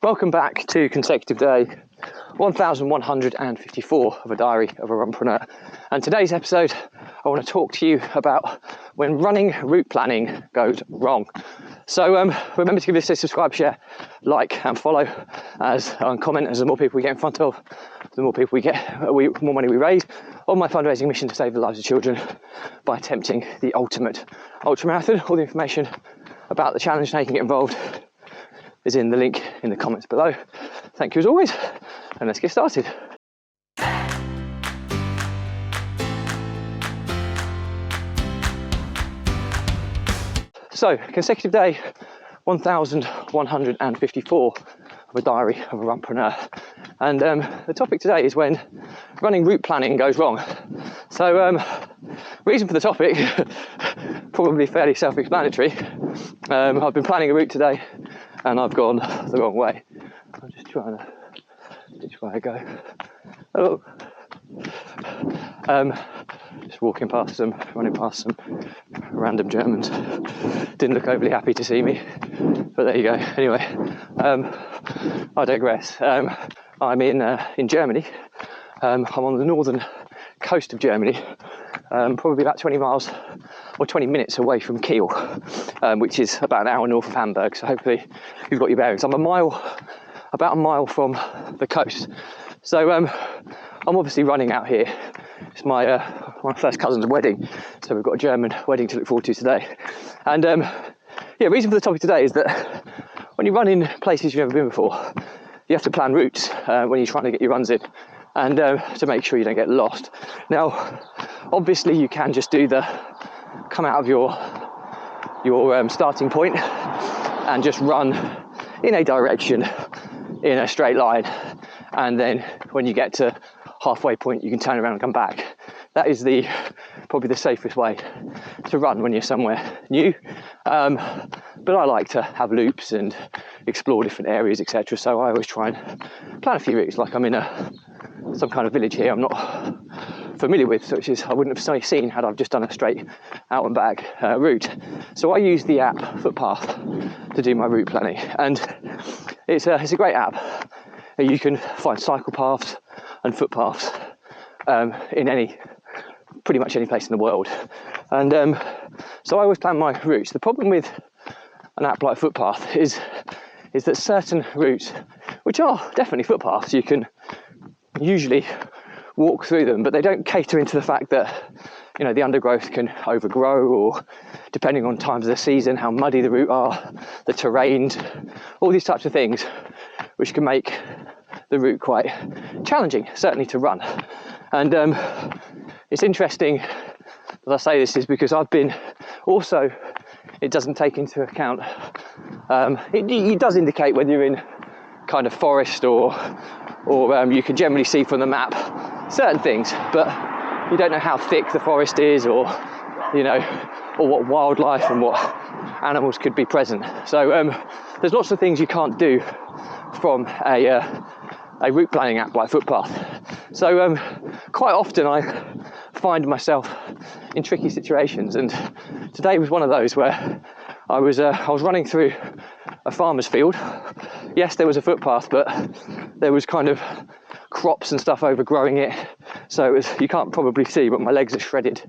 Welcome back to consecutive day 1154 of a diary of a runpreneur. And today's episode, I want to talk to you about when running route planning goes wrong. So remember to give this a subscribe, share, like and follow, and comment, as the more people we get in front of, the more people we get, more money we raise on my fundraising mission to save the lives of children by attempting the ultimate ultra marathon. All the information about the challenge and how you can get involved is in the link in the comments below. Thank you as always, and let's get started. So, consecutive day 1154 of a diary of a runpreneur. And the topic today is when running route planning goes wrong. So, reason for the topic, probably fairly self-explanatory. I've been planning a route today and I've gone the wrong way. I'm just trying to which way I go. Oh, just running past some random Germans. Didn't look overly happy to see me, but there you go. Anyway, I digress. I'm in Germany. I'm on the northern coast of Germany, probably about 20 miles or 20 minutes away from Kiel, which is about an hour north of Hamburg. So hopefully you've got your bearings. I'm about a mile from the coast. So I'm obviously running out here. It's my first cousin's wedding, so we've got a German wedding to look forward to today. And reason for the topic today is that when you run in places you've never been before, you have to plan routes when you're trying to get your runs in, and to make sure you don't get lost. Now, obviously, you can just come out of your starting point and just run in a direction in a straight line, and then when you get to halfway point you can turn around and come back. That is probably the safest way to run when you're somewhere new, but I like to have loops and explore different areas, etc. So I always try and plan a few routes. Like I'm in some kind of village here I'm not familiar with, which is I wouldn't have seen had I've just done a straight out and back route. So I use the app Footpath to do my route planning, and it's a great app. You can find cycle paths and footpaths in pretty much any place in the world, and so I always plan my routes. The problem with an app like Footpath is that certain routes, which are definitely footpaths, you can usually walk through them, but they don't cater into the fact that the undergrowth can overgrow, or depending on times of the season, how muddy the route are, the terrain, all these types of things, which can make the route quite challenging, certainly to run. And it's interesting that I say this is because I've been also, it doesn't take into account, it does indicate whether you're in kind of forest or you can generally see from the map certain things, but you don't know how thick the forest is, or what wildlife and what animals could be present. So there's lots of things you can't do from a route planning app like Footpath. So quite often I find myself in tricky situations, and today was one of those where I was running through a farmer's field. Yes, there was a footpath, but there was kind of crops and stuff overgrowing it, so you can't probably see, but my legs are shredded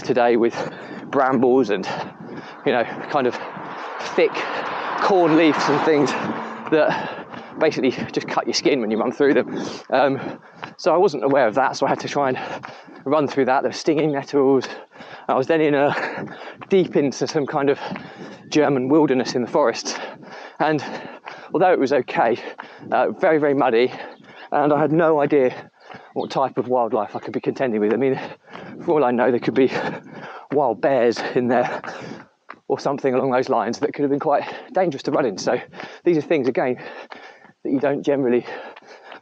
today with brambles and kind of thick corn leaves and things that basically just cut your skin when you run through them. So I wasn't aware of that, so I had to try and run through that. There were stinging nettles. I was then deep into some kind of German wilderness in the forest, and although it was okay, very, very muddy, and I had no idea what type of wildlife I could be contending with. I mean, for all I know, there could be wild bears in there or something along those lines that could have been quite dangerous to run in. So these are things, again, that you don't generally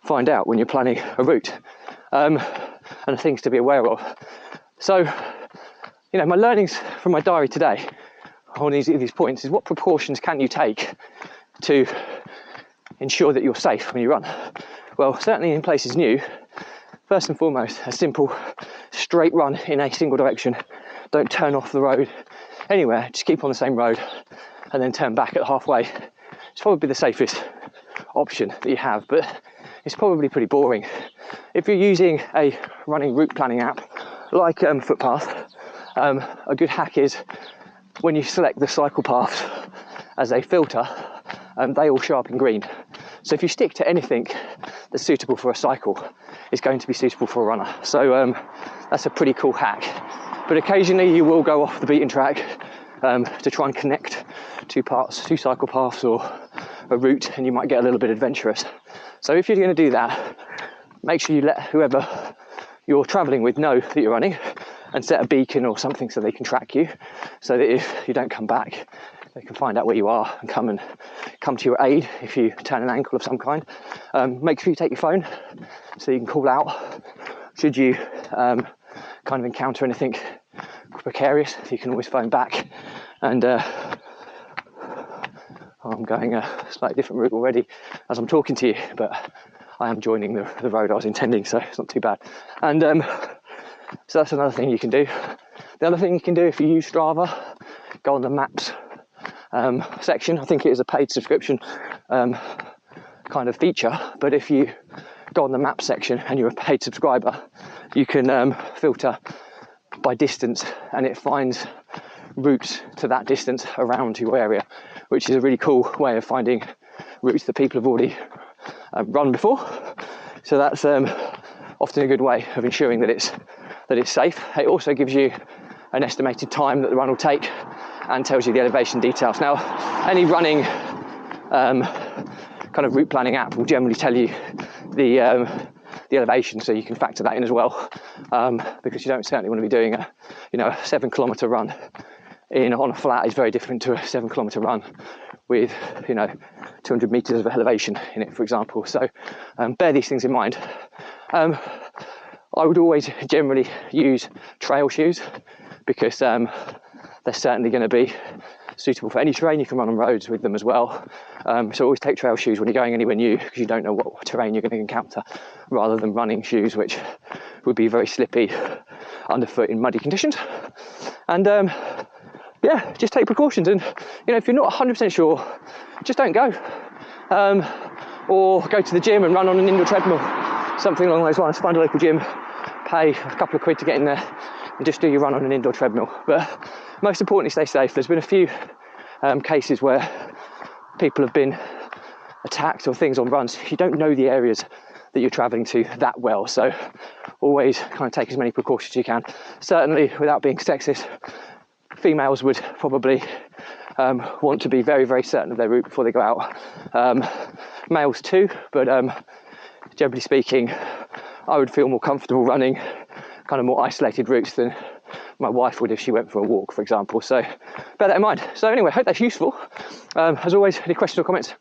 find out when you're planning a route, and things to be aware of. So, my learnings from my diary today on these points is, what precautions can you take to ensure that you're safe when you run? Well, certainly in places new, first and foremost, a simple straight run in a single direction. Don't turn off the road anywhere, just keep on the same road and then turn back at halfway. It's probably the safest option that you have, but it's probably pretty boring. If you're using a running route planning app like Footpath, a good hack is when you select the cycle paths as a filter, they all show up in green. So if you stick to anything that's suitable for a cycle, it's going to be suitable for a runner. So that's a pretty cool hack. But occasionally you will go off the beaten track to try and connect two cycle paths or a route, and you might get a little bit adventurous. So if you're going to do that, make sure you let whoever you're traveling with know that you're running, and set a beacon or something so they can track you, so that if you don't come back, they can find out where you are and come to your aid if you turn an ankle of some kind. Make sure you take your phone so you can call out should you kind of encounter anything precarious. You can always phone back. And I'm going a slightly different route already as I'm talking to you, but I am joining the road I was intending, so it's not too bad. And so that's another thing you can do. The other thing you can do, if you use Strava, go on the maps section. I think it is a paid subscription kind of feature, but if you go on the map section and you're a paid subscriber, you can filter by distance, and it finds routes to that distance around your area, which is a really cool way of finding routes that people have already run before. So that's often a good way of ensuring that it's safe. It also gives you an estimated time that the run will take and tells you the elevation details. Now, any running kind of route planning app will generally tell you the elevation, so you can factor that in as well, because you don't certainly want to be doing a 7 kilometre run on a flat is very different to a 7 kilometre run with 200 metres of elevation in it, for example. So bear these things in mind. I would always generally use trail shoes, because they're certainly going to be suitable for any terrain. You can run on roads with them as well. So always take trail shoes when you're going anywhere new, because you don't know what terrain you're going to encounter, rather than running shoes which would be very slippy underfoot in muddy conditions. And just take precautions. And if you're not 100% sure, just don't go. Or go to the gym and run on an indoor treadmill, something along those lines. Find a local gym, pay a couple of quid to get in there, and just do your run on an indoor treadmill. But most importantly, stay safe. There's been a few cases where people have been attacked or things on runs. You don't know the areas that you're travelling to that well, so always kind of take as many precautions as you can. Certainly, without being sexist, females would probably want to be very, very certain of their route before they go out. Males too, but generally speaking, I would feel more comfortable running kind of more isolated routes than my wife would if she went for a walk, for example. So bear that in mind. So anyway, hope that's useful. As always, any questions or comments,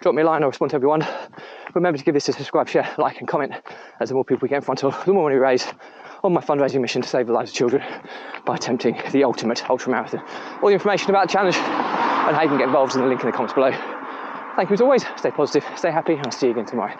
drop me a line. I'll respond to everyone. Remember to give this a subscribe, share, like and comment, as the more people we get in front of, the more money we raise on my fundraising mission to save the lives of children by attempting the ultimate ultra marathon. All the information about the challenge and how you can get involved is in the link in the comments below. Thank you as always. Stay positive, stay happy, and I'll see you again tomorrow.